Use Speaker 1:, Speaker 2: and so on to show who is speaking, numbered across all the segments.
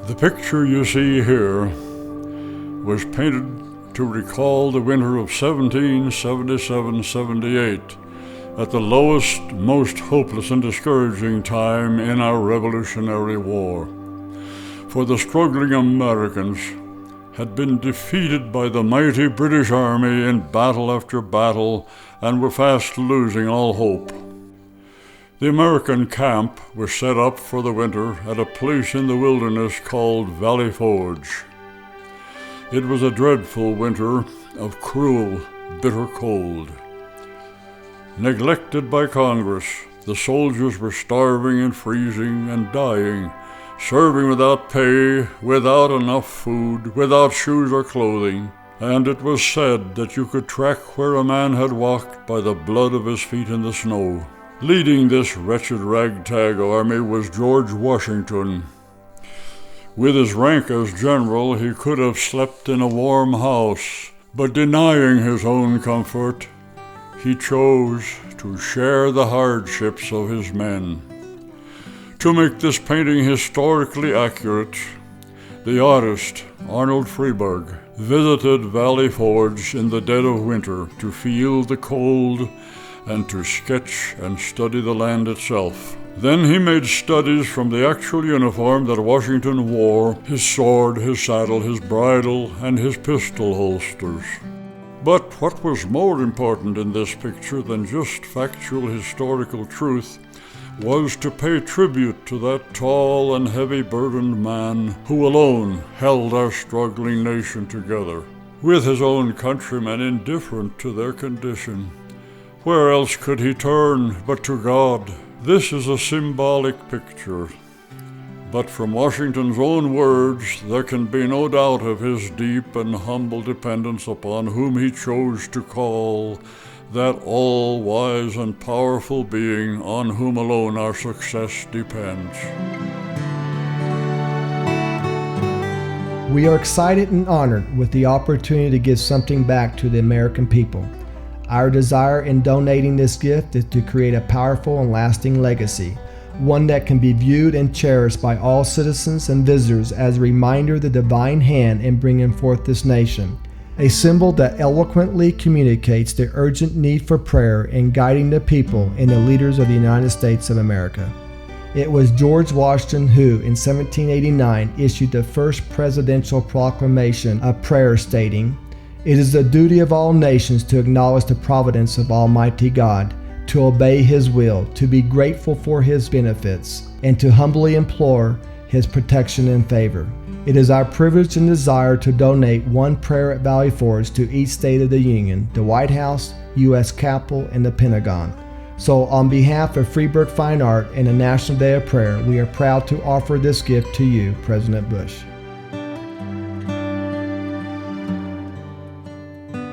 Speaker 1: The picture you see here was painted to recall the winter of 1777-78, at the lowest, most hopeless and discouraging time in our Revolutionary War. For the struggling Americans had been defeated by the mighty British Army in battle after battle and were fast losing all hope. The American camp was set up for the winter at a place in the wilderness called Valley Forge. It was a dreadful winter of cruel, bitter cold. Neglected by Congress, the soldiers were starving and freezing and dying, serving without pay, without enough food, without shoes or clothing, and it was said that you could track where a man had walked by the blood of his feet in the snow. Leading this wretched ragtag army was George Washington. With his rank as general, he could have slept in a warm house, but denying his own comfort, he chose to share the hardships of his men. To make this painting historically accurate, the artist, Arnold Friberg, visited Valley Forge in the dead of winter to feel the cold and to sketch and study the land itself. Then he made studies from the actual uniform that Washington wore, his sword, his saddle, his bridle, and his pistol holsters. But what was more important in this picture than just factual historical truth was to pay tribute to that tall and heavy-burdened man who alone held our struggling nation together, with his own countrymen indifferent to their condition. Where else could he turn but to God? This is a symbolic picture, but from Washington's own words, there can be no doubt of his deep and humble dependence upon whom he chose to call that all-wise and powerful being on whom alone our success depends.
Speaker 2: We are excited and honored with the opportunity to give something back to the American people. Our desire in donating this gift is to create a powerful and lasting legacy, one that can be viewed and cherished by all citizens and visitors as a reminder of the divine hand in bringing forth this nation, a symbol that eloquently communicates the urgent need for prayer in guiding the people and the leaders of the United States of America. It was George Washington who, in 1789, issued the first presidential proclamation of prayer stating, "It is the duty of all nations to acknowledge the providence of Almighty God, to obey His will, to be grateful for His benefits, and to humbly implore His protection and favor." It is our privilege and desire to donate one prayer at Valley Forge to each state of the Union, the White House, U.S. Capitol, and the Pentagon. So on behalf of Friberg Fine Art and the National Day of Prayer, we are proud to offer this gift to you, President Bush.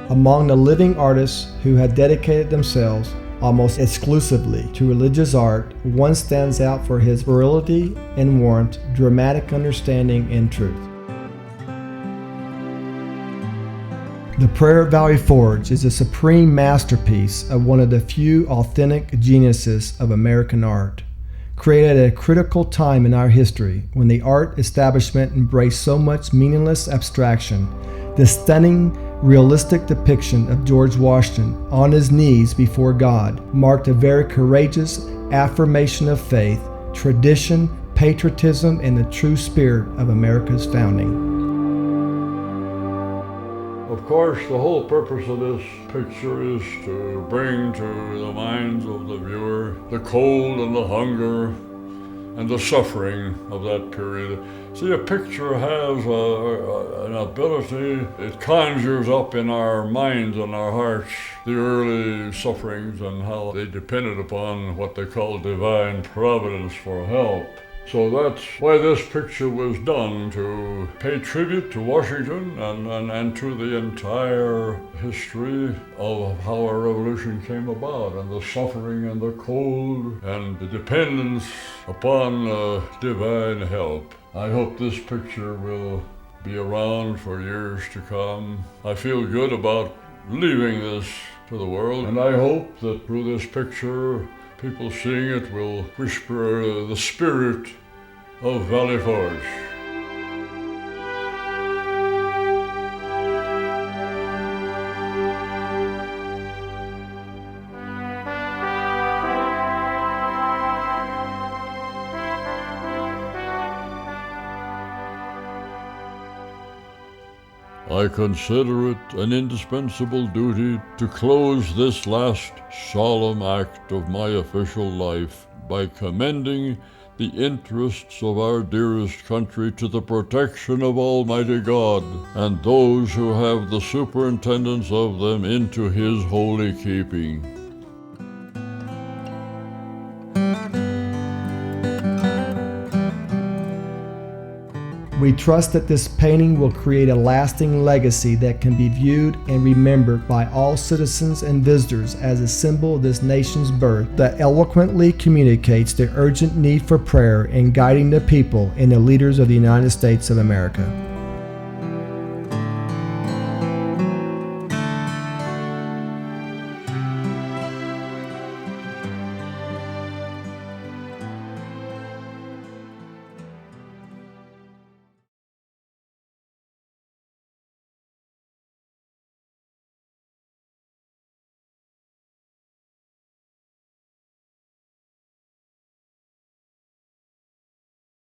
Speaker 2: Among the living artists who have dedicated themselves almost exclusively to religious art, one stands out for his virility and warmth, dramatic understanding, and truth. The Prayer at Valley Forge is a supreme masterpiece of one of the few authentic geniuses of American art. Created at a critical time in our history when the art establishment embraced so much meaningless abstraction, the stunning, realistic depiction of George Washington on his knees before God marked a very courageous affirmation of faith, tradition, patriotism, and the true spirit of America's founding.
Speaker 1: Of course, the whole purpose of this picture is to bring to the minds of the viewer the cold and the hunger and the suffering of that period. See, a picture has an ability, it conjures up in our minds and our hearts the early sufferings and how they depended upon what they call divine providence for help. So that's why this picture was done, to pay tribute to Washington and to the entire history of how our revolution came about, and the suffering and the cold and the dependence upon divine help. I hope this picture will be around for years to come. I feel good about leaving this to the world, and I hope that through this picture, people seeing it will whisper the spirit of Valley Forge. I consider it an indispensable duty to close this last solemn act of my official life by commending the interests of our dearest country to the protection of Almighty God and those who have the superintendence of them into His holy keeping.
Speaker 2: We trust that this painting will create a lasting legacy that can be viewed and remembered by all citizens and visitors as a symbol of this nation's birth that eloquently communicates the urgent need for prayer in guiding the people and the leaders of the United States of America.